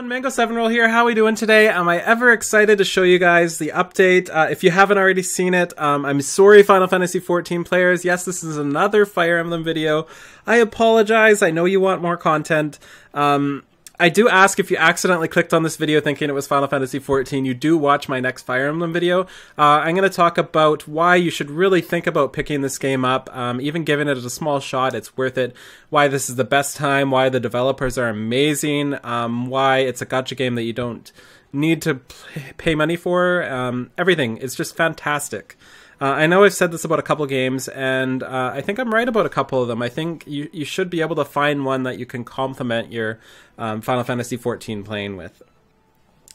everyone, Mango7Roll here. How are we doing today? Am I ever excited to show you guys the update? If you haven't already seen it, I'm sorry, Final Fantasy XIV players. Yes, this is another Fire Emblem video. I apologize. I know you want more content. I do ask, if you accidentally clicked on this video thinking it was Final Fantasy XIV, you do watch my next Fire Emblem video. I'm going to talk about why you should really think about picking this game up, even giving it a small shot, it's worth it, why this is the best time, why the developers are amazing, why it's a gacha game that you don't need to pay money for, everything. It's just fantastic. I know I've said this about a couple games, and I think I'm right about a couple of them. I think you should be able to find one that you can complement your Final Fantasy XIV playing with.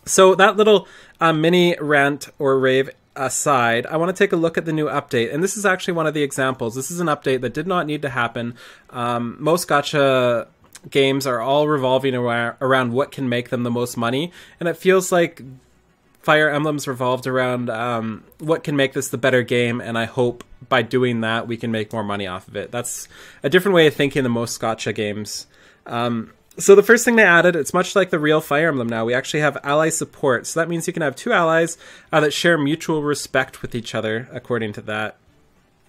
So that little mini rant or rave aside, I want to take a look at the new update, and this is actually one of the examples. This is an update that did not need to happen. Most gacha games are all revolving around what can make them the most money, and it feels like Fire Emblem's revolved around what can make this the better game, and I hope by doing that we can make more money off of it. That's a different way of thinking than most gacha games. So the first thing they added, it's much like the real Fire Emblem now. We actually have ally support. So that means you can have two allies that share mutual respect with each other, according to that.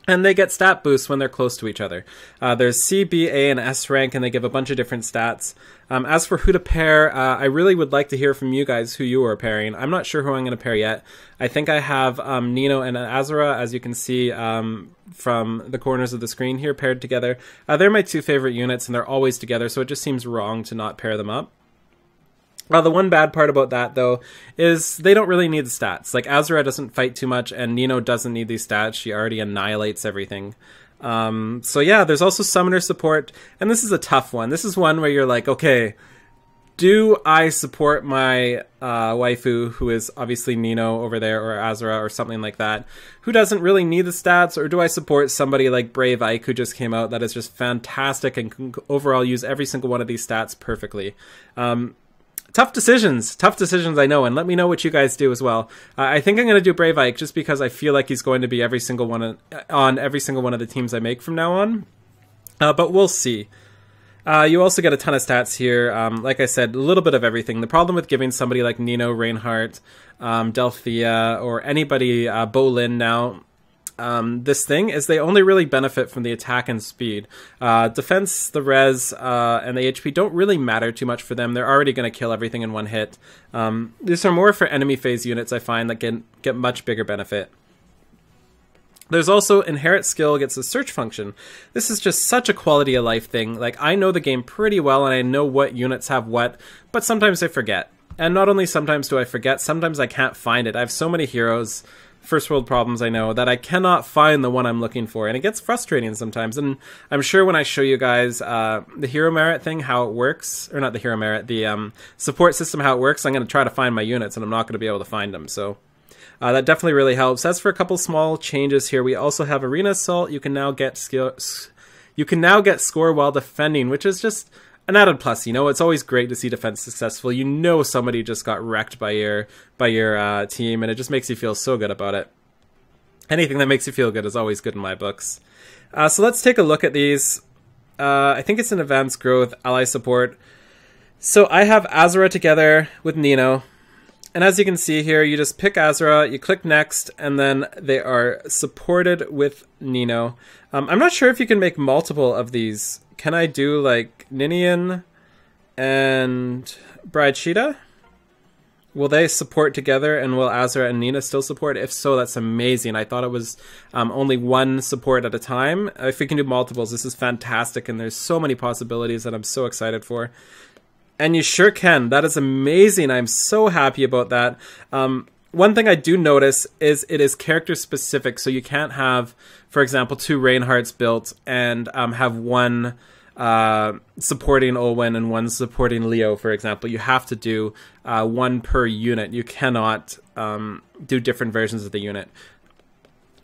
And they get stat boosts when they're close to each other. There's C, B, A, and S rank, and they give a bunch of different stats. As for who to pair, I really would like to hear from you guys who you are pairing. I'm not sure who I'm going to pair yet. I think I have Nino and Azura, as you can see from the corners of the screen here, paired together. They're my two favorite units, and they're always together, so it just seems wrong to not pair them up. The one bad part about that, though, is they don't really need the stats. Like, Azura doesn't fight too much, and Nino doesn't need these stats. She already annihilates everything. So yeah, there's also summoner support, and this is a tough one. This is one where you're like, okay, do I support my waifu, who is obviously Nino over there, or Azura, or something like that, who doesn't really need the stats, or do I support somebody like Brave Ike, who just came out, that is just fantastic and can overall use every single one of these stats perfectly? Tough decisions, I know, and let me know what you guys do as well. I think I'm going to do Brave Ike just because I feel like he's going to be every single one on every single one of the teams I make from now on. But we'll see. You also get a ton of stats here. Like I said, a little bit of everything. The problem with giving somebody like Nino, Reinhardt, Delphia, or anybody, Bolin now, this thing is they only really benefit from the attack and speed. Defense, the res, and the HP don't really matter too much for them. They're already going to kill everything in one hit. These are more for enemy phase units, I find, that get much bigger benefit. There's also Inherit Skill gets a search function. This is just such a quality of life thing. Like, I know the game pretty well, and I know what units have what, but sometimes I forget. And not only sometimes do I forget, sometimes I can't find it. I have so many heroes, first world problems, I know, that I cannot find the one I'm looking for, and it gets frustrating sometimes. And I'm sure when I show you guys the hero merit thing, how it works, or not the hero merit, the support system, how it works, I'm going to try to find my units, and I'm not going to be able to find them. So that definitely really helps. As for a couple small changes here, we also have Arena Assault. You can now get score while defending, which is just an added plus. You know, it's always great to see defense successful. You know somebody just got wrecked by your team, and it just makes you feel so good about it. Anything that makes you feel good is always good in my books. So let's take a look at these. I think it's an advanced growth ally support. So I have Azura together with Nino, and as you can see here, you just pick Azura, you click next, and then they are supported with Nino. I'm not sure if you can make multiple of these. Can I do like Ninian and Bride Sheeta? Will they support together, and will Azura and Nina still support? If so, that's amazing. I thought it was only one support at a time. If we can do multiples, this is fantastic, and there's so many possibilities that I'm so excited for. And you sure can. That is amazing. I'm so happy about that. One thing I do notice is it is character specific, so you can't have, for example, two Reinhardts built and have one supporting Olwen and one supporting Leo, for example. You have to do one per unit. You cannot do different versions of the unit,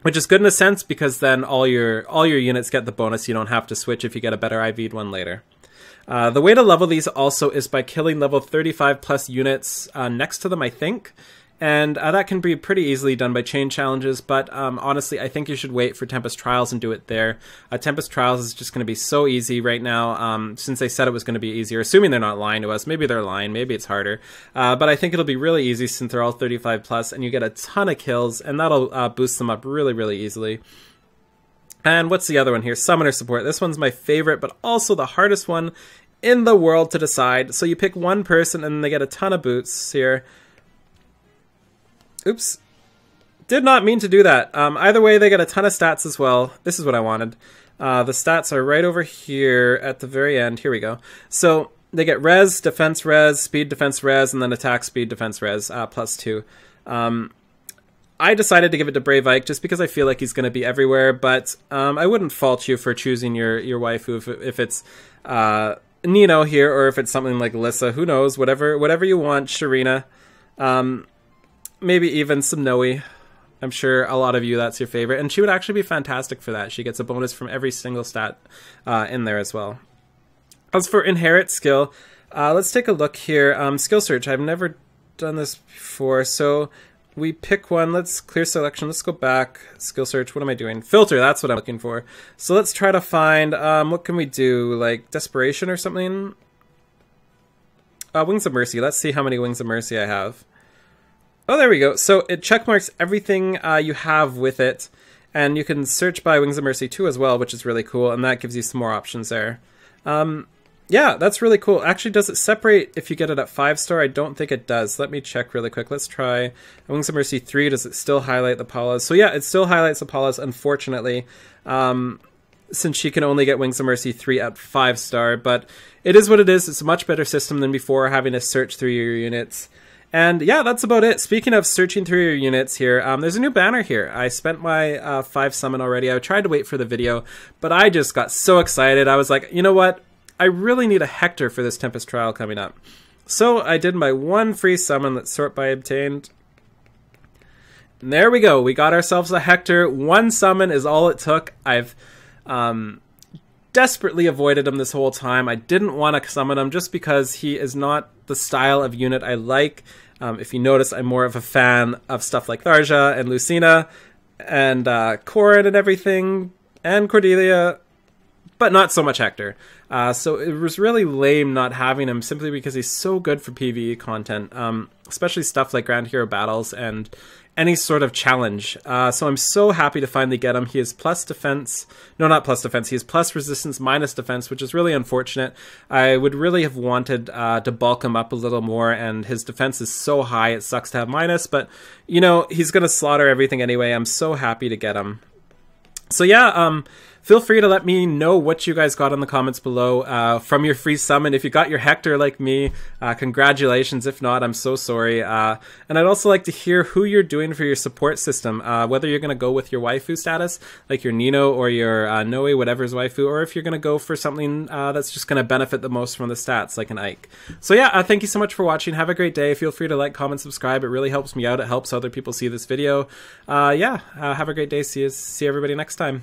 which is good in a sense because then all your units get the bonus. You don't have to switch if you get a better IV'd one later. The way to level these also is by killing level 35 plus units next to them, I think. And that can be pretty easily done by chain challenges, but honestly, I think you should wait for Tempest Trials and do it there. Tempest Trials is just going to be so easy right now, since they said it was going to be easier, assuming they're not lying to us. Maybe they're lying, maybe it's harder. But I think it'll be really easy since they're all 35 plus, and you get a ton of kills, and that'll boost them up really, really easily. And what's the other one here? Summoner Support. This one's my favorite, but also the hardest one in the world to decide. So you pick one person, and they get a ton of boosts here. Oops. Did not mean to do that. Either way, they get a ton of stats as well. This is what I wanted. The stats are right over here at the very end. Here we go. So they get res, defense res, speed defense res, and then attack speed defense res, +2. I decided to give it to Brave Ike just because I feel like he's going to be everywhere, but I wouldn't fault you for choosing your waifu if it's Nino here, or if it's something like Lissa. Who knows? Whatever you want, Sharina. Maybe even some Noe. I'm sure a lot of you that's your favorite, and she would actually be fantastic for that. She gets a bonus from every single stat in there as well. As for Inherit skill, let's take a look here. Skill search. I've never done this before, so we pick one. Let's clear selection. Let's go back. Skill search. What am I doing? Filter. That's what I'm looking for. So let's try to find, what can we do? Like Desperation or something? Wings of Mercy. Let's see how many Wings of Mercy I have. Oh, there we go. So it checkmarks everything you have with it, and you can search by Wings of Mercy 2 as well, which is really cool, and that gives you some more options there. Yeah, that's really cool. Actually, does it separate if you get it at 5-star? I don't think it does. Let me check really quick. Let's try Wings of Mercy 3. Does it still highlight the Palas? So yeah, it still highlights the Palas, unfortunately, since she can only get Wings of Mercy 3 at 5-star, but it is what it is. It's a much better system than before, having to search through your units. And yeah, that's about it. Speaking of searching through your units here, there's a new banner here. I spent my 5 summon already. I tried to wait for the video, but I just got so excited. I was like, you know what? I really need a Hector for this Tempest Trial coming up. So I did my 1 free summon. Let's sort by obtained. And there we go. We got ourselves a Hector. 1 summon is all it took. I've desperately avoided him this whole time. I didn't want to summon him just because he is not the style of unit I like. If you notice, I'm more of a fan of stuff like Tharja and Lucina and Corin and everything, and Cordelia, but not so much Hector. So it was really lame not having him simply because he's so good for PvE content, especially stuff like Grand Hero Battles and any sort of challenge. So I'm so happy to finally get him. He is plus defense. No, not plus defense. He is plus resistance minus defense, which is really unfortunate. I would really have wanted to bulk him up a little more, and his defense is so high, it sucks to have minus, but, you know, he's going to slaughter everything anyway. I'm so happy to get him. So yeah, feel free to let me know what you guys got in the comments below from your free summon. If you got your Hector like me, congratulations. If not, I'm so sorry. And I'd also like to hear who you're doing for your support system, whether you're going to go with your waifu status, like your Nino or your Noe, whatever's waifu, or if you're going to go for something that's just going to benefit the most from the stats, like an Ike. So yeah, thank you so much for watching. Have a great day. Feel free to like, comment, subscribe. It really helps me out. It helps other people see this video. Yeah, have a great day. See everybody next time.